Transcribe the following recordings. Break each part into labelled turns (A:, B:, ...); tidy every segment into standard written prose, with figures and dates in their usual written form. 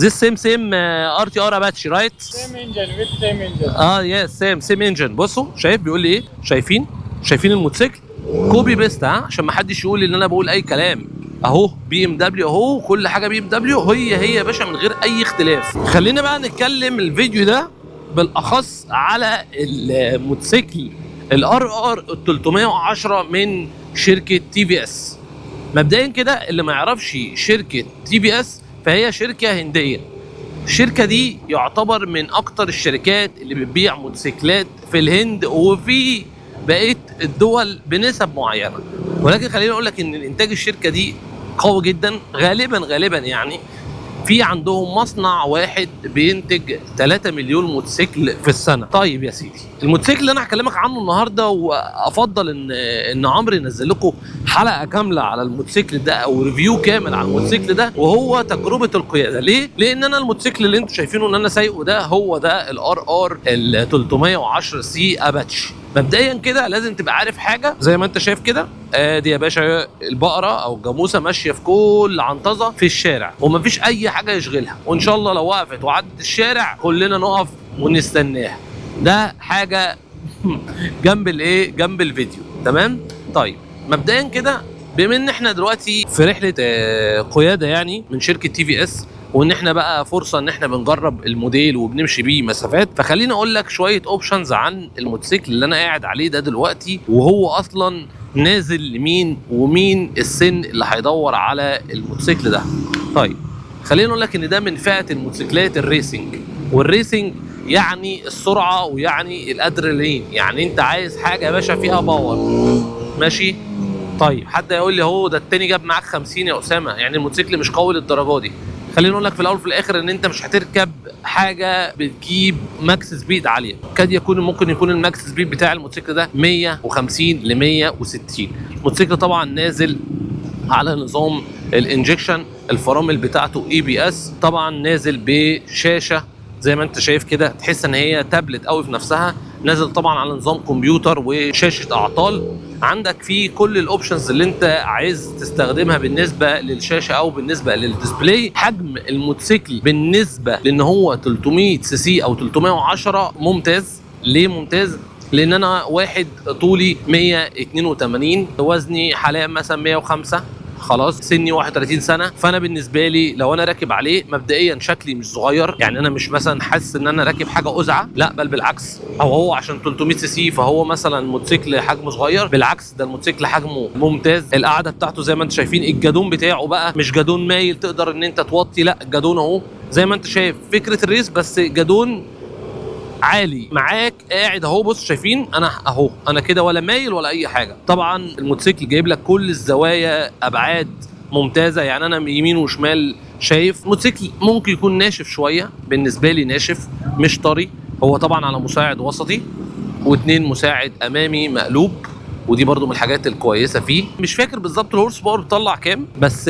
A: This same RTR Apache right?
B: Same engine with same engine.
A: yes same engine. بصوا شايف بيقول لي ايه؟ شايفين الموتوسيكل كوبي بيست عشان ما حدش يقول ان انا بقول اي كلام. اهو بي ام دبليو اهو، كل حاجه بي ام دبليو هي يا باشا من غير اي اختلاف. خلينا بقى نتكلم الفيديو ده بالاخص على الموتوسيكل الار ار 310 من شركه تي في اس. مبدئيا كده اللي ما يعرفش شركه تي في اس فهي شركه هنديه. الشركه دي يعتبر من اكتر الشركات اللي بتبيع موتوسيكلات في الهند وفي بقيه الدول بنسب معينه، ولكن خليني اقول لك ان الانتاج الشركه دي قوي جدا. غالبا يعني في عندهم مصنع واحد بينتج 3 مليون موتوسيكل في السنه. طيب يا سيدي، الموتوسيكل اللي انا هكلمك عنه النهارده، وافضل ان عمرو ينزل لكم حلقه كامله على الموتوسيكل ده او ريفيو كامل على الموتوسيكل ده، وهو تجربه القياده. ليه؟ لان انا الموتوسيكل اللي انتم شايفينه ان انا سايقه ده هو ده الار ار ال 310 سي اباتشي. مبدئيا كده لازم تبقى عارف حاجه زي ما انت شايف كده. ادي يا باشا البقره او الجاموسه ماشيه في كل عنطزه في الشارع ومفيش اي حاجه يشغلها، وان شاء الله لو وقفت وعدت الشارع كلنا نقف ونستناها. ده حاجه جنب الفيديو. تمام. طيب مبدئيا كده بما ان احنا دلوقتي في رحله قياده يعني من شركه تي في اس، وان احنا بقى فرصه ان احنا بنجرب الموديل وبنمشي بيه مسافات، فخليني اقول لك شويه اوبشنز عن الموتوسيكل اللي انا قاعد عليه ده دلوقتي، وهو اصلا نازل لمين ومين السن اللي هيدور على الموتوسيكل ده. طيب خليني اقول لك ان ده من فئه الموتوسيكلات الريسنج، والريسنج يعني السرعه ويعني الادرينالين. يعني انت عايز حاجه يا باشا فيها باور. ماشي. طيب حد يقول لي هو ده التاني جاب معاك 50 يا اسامه، يعني الموتوسيكل مش قوي للدرجه دي. خليني اقول لك في الاول وفي الاخر ان انت مش هتركب حاجه بتجيب ماكس سبيد عاليه. ممكن يكون الماكس سبيد بتاع الموتوسيكل ده 150 ل 160. الموتوسيكل طبعا نازل على نظام الانجكشن، الفرامل بتاعته اي بي اس، طبعا نازل بشاشه زي ما انت شايف كده، تحس ان هي تابلت قوي في نفسها. نازل طبعا على نظام كمبيوتر وشاشه اعطال. عندك فيه كل الاوبشنز اللي انت عايز تستخدمها بالنسبه للشاشه او بالنسبه للديسبلاي. حجم الموتوسيكل بالنسبه لان هو 300 سي سي او 310 ممتاز. ليه ممتاز؟ لان انا واحد طولي 182، وزني حاليا مثلا 105، خلاص سني 31 سنه، فانا بالنسبه لي لو انا راكب عليه مبدئيا شكلي مش صغير. يعني انا مش مثلا حاسس ان انا راكب حاجه ازعه، لا بل بالعكس. او هو عشان 300 سي سي فهو مثلا موتوسيكل حجمه صغير، بالعكس ده الموتوسيكل حجمه ممتاز. القعده بتاعته زي ما انتم شايفين، الجادون بتاعه بقى مش جادون مايل تقدر ان انت توطي، لا الجادون اهو زي ما انت شايف فكره الريس، بس جادون عالي معاك قاعد اهو. بص شايفين انا اهو، انا كده ولا مايل ولا اي حاجه. طبعا الموتوسيكل جايب لك كل الزوايا ابعاد ممتازه، يعني انا من يمين وشمال شايف. موتوسيكل ممكن يكون ناشف شويه، بالنسبه لي ناشف مش طري. هو طبعا على مساعد وسطي واثنين مساعد امامي مقلوب، ودي برضو من الحاجات الكويسه فيه. مش فاكر بالظبط الهورس باور بيطلع كام، بس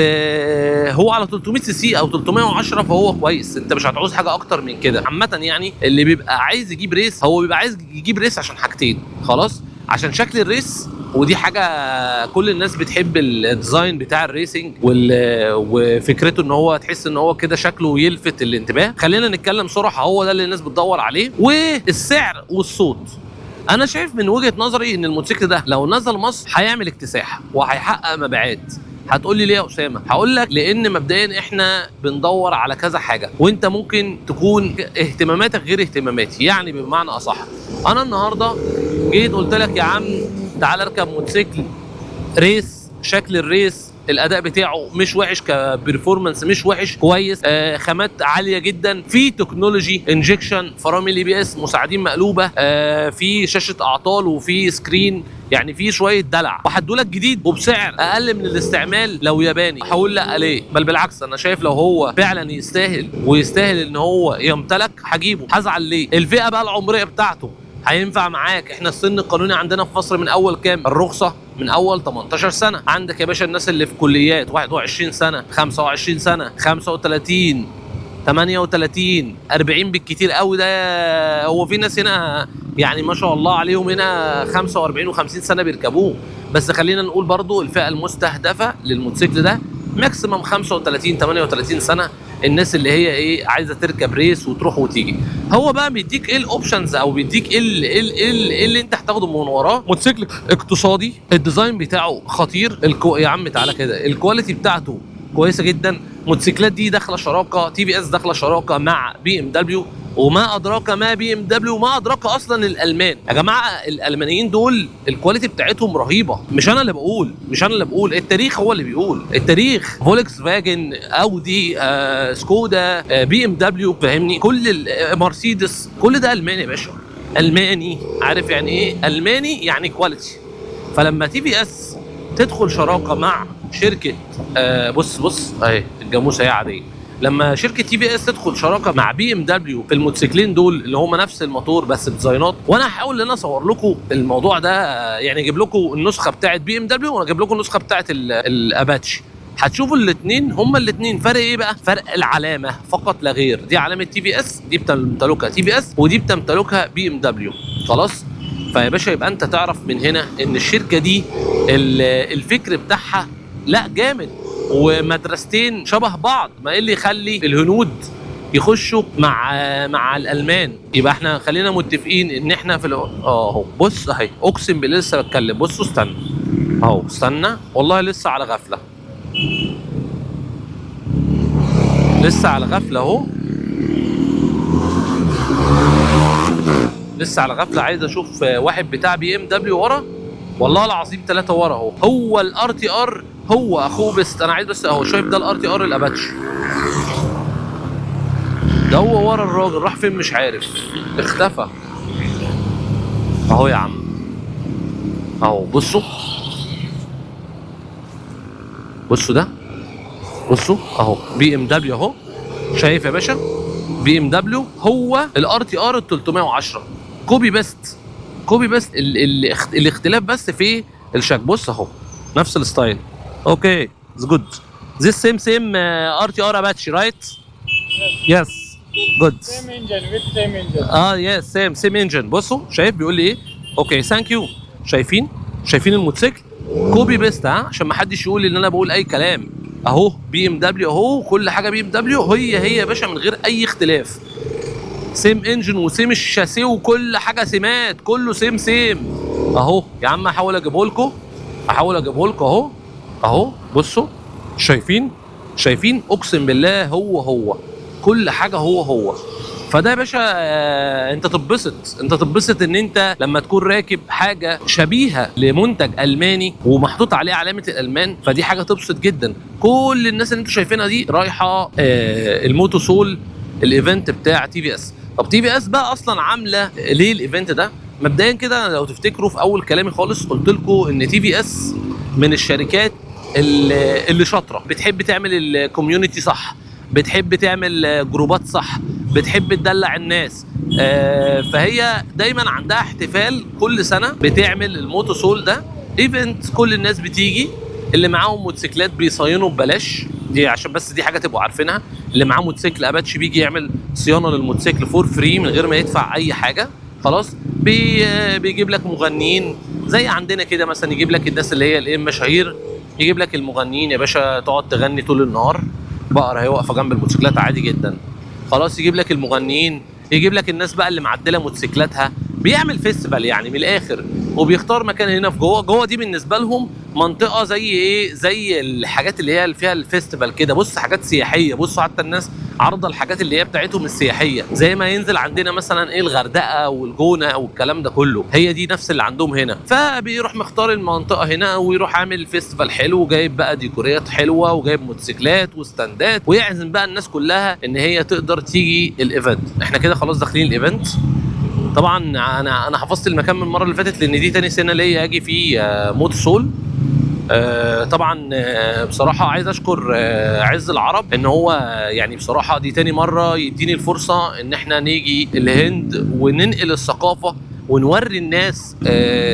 A: هو على 300 سي سي او 310 فهو كويس. انت مش هتعوز حاجه اكتر من كده. عامه يعني اللي بيبقى عايز يجيب ريس هو بيبقى عايز يجيب ريس عشان حاجتين، خلاص، عشان شكل الريس، ودي حاجه كل الناس بتحب الديزاين بتاع الريسنج وفكرته ان هو تحس ان هو كده شكله يلفت الانتباه. خلينا نتكلم صراحه، هو ده اللي الناس بتدور عليه. والسعر والصوت، انا شايف من وجهه نظري ان الموتوسيكل ده لو نزل مصر هيعمل اكتساح وهيحقق مبيعات. هتقول لي ليه يا اسامه؟ هقول لك لان مبدئيا احنا بندور على كذا حاجه، وانت ممكن تكون اهتماماتك غير اهتماماتي. يعني بمعنى اصح، انا النهارده جيت قلت لك يا عم تعال اركب موتوسيكل ريس، شكل الريس الاداء بتاعه مش وحش، كبرفورمانس مش وحش، كويس، خامات عاليه جدا، في تكنولوجي انجكشن، فرامل اي بي اس، مساعدين مقلوبه، في شاشه اعطال وفي سكرين، يعني في شويه دلع، وهدولك جديد وبسعر اقل من الاستعمال لو ياباني. هقول لا ليه؟ بل بالعكس، انا شايف لو هو فعلا يستاهل ان هو يمتلك هجيبه. هزعل ليه؟ الفئه بقى العمريه بتاعته هينفع معاك. احنا السن القانوني عندنا في مصر من اول كام؟ الرخصه من اول 18 سنه. عندك يا باشا الناس اللي في كليات 21 سنه، 25 سنه، 35، 38، 40 بالكتير قوي. ده هو في ناس هنا يعني ما شاء الله عليهم هنا 45 و50 سنه بيركبوه. بس خلينا نقول برضو الفئه المستهدفه للموتوسيكل ده ماكسيمم 35 38 سنه. الناس اللي هي ايه عايزه تركب ريس وتروح وتيجي. هو بقى بيديك ايه الاوبشنز او بيديك ايه اللي انت هتاخده من وراه. موتوسيكل اقتصادي، الديزاين بتاعه خطير، يا عم تعالى كده، الكواليتي بتاعته كويسه جدا. الموتوسيكلات دي داخله شراكه، تي في اس داخله شراكه مع بي ام دبليو، وما ادراك ما بي ام دبليو، وما ادراك اصلا الالمان. يا جماعه الالمانيين دول الكواليتي بتاعتهم رهيبه، مش انا اللي بقول، التاريخ هو اللي بيقول. التاريخ فولكس فاجن، اودي، سكودا، بي ام دبليو، فاهمني، كل مرسيدس، كل ده الماني يا باشا. الماني، عارف يعني ايه الماني؟ يعني كواليتي. فلما تي في اس تدخل شراكه مع شركه بص اهي الجاموسه هي عاديه. لما شركه تي في اس تدخل شراكه مع بي ام دبليو في الموتوسيكلين دول اللي هم نفس الموتور بس بديزاينات، وانا هحاول ان انا اصور لكم الموضوع ده، يعني اجيب لكم النسخه بتاعه بي ام دبليو وانا اجيب لكم النسخه بتاعه الاباتشي، هتشوفوا الاثنين هما الاثنين فرق ايه بقى؟ فرق العلامه فقط لا غير. دي علامه تي في اس، دي بتمتلكها تي في اس، ودي بتمتلكها بي ام دبليو. خلاص؟ فيا باشا يبقى انت تعرف من هنا ان الشركه دي الفكر بتاعها لا جامد، ومدرستين شبه بعض. ما ايه اللي يخلي الهنود يخشوا مع الالمان؟ يبقى احنا خلينا متفقين ان احنا في اهو بص اهي، اقسم بالله لسه بتكلم. بصوا استنى اهو، استنى والله لسه على غفله، لسه على غفله اهو، لسه على غفله. عايز اشوف واحد بتاع بي ام دبليو ورا، والله العظيم 3 ورا اهو. هو الار تي ار، هو اخوه بس. انا عايز بس اهو، شايف ده الار تي ار الاباتشي ده، هو ورا الراجل راح فين مش عارف، اختفى اهو يا عم اهو. بصوا ده، بصوا اهو بي ام دبليو اهو، شايف يا باشا؟ بي ام دبليو هو الار تي ار ال 310 كوبي بيست الاختلاف بس في الشكل. بص اهو نفس الستايل. اوكي اتس جود. This same RTR Apache right? Yes. Good.
B: Same engine with same engine.
A: yes same engine. بصوا شايف بيقول لي ايه؟ اوكي ثانك يو. شايفين الموتوسيكل كوبي بيست، عشان ما حدش يقول ان انا بقول اي كلام. اهو بي ام دبليو اهو، كل حاجه بي ام دبليو هي يا باشا من غير اي اختلاف. سيم انجن وسيم الشاسيه وكل حاجه سيمات، كله سيم اهو يا عم. هحاول اجيبه لكم اهو. بصوا شايفين اقسم بالله هو كل حاجه هو. فده يا باشا انت تتبسط ان انت لما تكون راكب حاجه شبيهه لمنتج الماني ومحطوط عليه علامه الالمان، فدي حاجه تبسط جدا. كل الناس اللي انتوا شايفينها دي رايحه الموتو سول الايفنت بتاع تي في اس. طب تي في اس بقى اصلا عامله ليه الايفنت ده؟ مبدئيا كده لو تفتكروا في اول كلامي خالص قلت لكم ان تي في اس من الشركات اللي شاطره، بتحب تعمل الكوميونتي صح، بتحب تعمل جروبات صح، بتحب تدلع الناس. فهي دايما عندها احتفال كل سنه، بتعمل الموتو سول ده ايفنت، كل الناس بتيجي، اللي معاهم موتوسيكلات بيصينوا ببلاش. دي عشان بس دي حاجه تبقوا عارفينها، اللي معاه موتوسيكل اباتشي بيجي يعمل صيانه للموتوسيكل فور فري من غير ما يدفع اي حاجه. خلاص؟ بيجيب لك مغنيين زي عندنا كده مثلا، يجيب لك الناس اللي هي المشاهير، يجيب لك المغنيين يا باشا تقعد تغني طول النهار، بقرة هي واقفه جنب الموتوسيكلات عادي جدا. خلاص؟ يجيب لك المغنيين، يجيب لك الناس بقى اللي معدله موتوسيكلاتها، بيعمل فيستيفال يعني من الاخر، وبيختار مكان هنا في جوه دي بالنسبه لهم منطقه زي ايه، زي الحاجات اللي هي فيها الفيستيفال كده. بص حاجات سياحيه، بصوا حتى الناس عارضه الحاجات اللي هي بتاعتهم السياحيه، زي ما ينزل عندنا مثلا ايه الغردقه والجونه والكلام ده كله، هي دي نفس اللي عندهم هنا. فبيروح مختار المنطقه هنا ويروح عامل فيستيفال حلو، وجايب بقى ديكوريات حلوه، وجايب موتوسيكلات وستاندات، ويعزم بقى الناس كلها ان هي تقدر تيجي الايفنت. احنا كده خلاص داخلين الايفنت. طبعا انا حفظت المكان من المره اللي فاتت لان دي تاني سنه ليا اجي في موتو سول. طبعا بصراحه عايز اشكر عز العرب ان هو يعني بصراحه دي تاني مره يديني الفرصه ان احنا نيجي الهند وننقل الثقافه ونوري الناس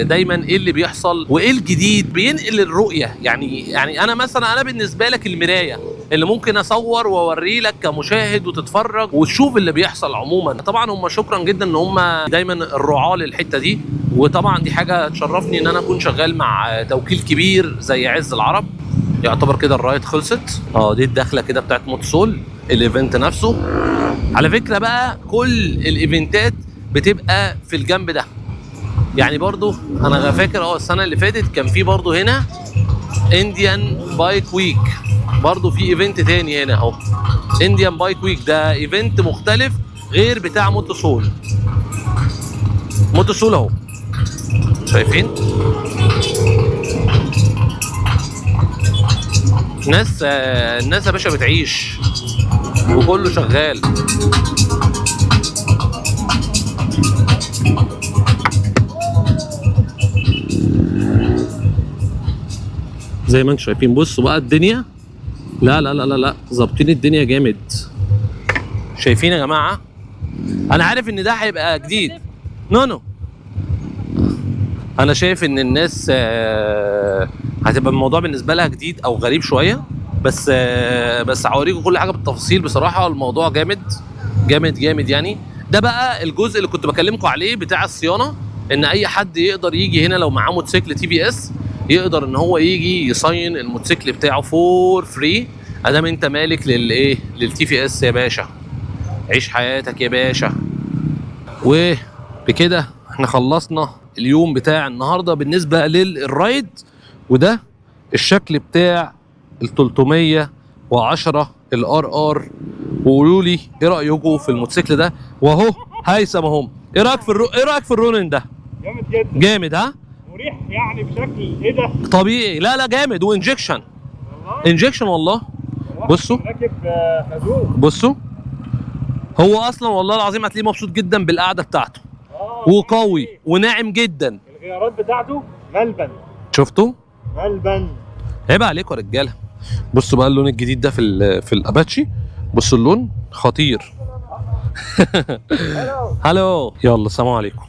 A: دايما ايه اللي بيحصل وايه الجديد، بينقل الرؤيه. يعني انا مثلا انا بالنسبه لك المرايه اللي ممكن اصور واوري لك كمشاهد وتتفرج وتشوف اللي بيحصل عموما. طبعا هم شكرا جدا ان هم دايما الرعاه للحته دي، وطبعا دي حاجه تشرفني ان انا اكون شغال مع توكيل كبير زي عز العرب. يعتبر كده الرايد خلصت. دي الدخله كده بتاعت موتو سول. الايفنت نفسه. على فكره بقى كل الايفنتات بتبقى في الجنب ده، يعني برضو انا فاكر السنه اللي فاتت كان في برضو هنا انديان بايك ويك، برضو في ايفنت تاني هنا اهو. انديان بايك ويك ده ايفنت مختلف غير بتاع موتوسول. موتوسول اهو، شايفين الناس يا باشا بتعيش وكله شغال. زي ما انتم شايفين، بصوا بقى الدنيا، لا لا لا لا لا ظابطين الدنيا جامد. شايفين يا جماعه؟ انا عارف ان ده هيبقى جديد. نو انا شايف ان الناس هتبقى الموضوع بالنسبه لها جديد او غريب شويه، بس هوريكم كل حاجه بالتفاصيل. بصراحه الموضوع جامد جامد جامد يعني. ده بقى الجزء اللي كنت بكلمكم عليه بتاع الصيانه، ان اي حد يقدر يجي هنا لو معاه موتوسيكل تي في اس، يقدر ان هو يجي يصين الموتوسيكل بتاعه فور فري ادام انت مالك للايه، للتي في اس يا باشا. عيش حياتك يا باشا. وبكده احنا خلصنا اليوم بتاع النهارده بالنسبه للرايد. وده الشكل بتاع ال 310 الار ار. وقولوا لي ايه رايكم في الموتوسيكل ده. واهو هيثم اهو، ايه رايك في ايه رايك في الرولين ده؟
B: جامد جدا.
A: جامد ها؟
B: مريح يعني بشكل ايه ده؟
A: طبيعي. لا لا جامد. وانجكشن،
B: والله
A: انجكشن والله. بصوا
B: راكب خازوق.
A: بصوا، هو اصلا والله العظيم هتلاقيه مبسوط جدا بالقعده بتاعته، وقوي وناعم جدا.
B: الغيارات بتاعته ملبن.
A: شفتوا؟
B: ملبن.
A: عيب عليكم يا رجاله. بصوا بقى اللون الجديد ده في الاباتشي. بصوا اللون خطير. هلو. يلا سلام عليكم.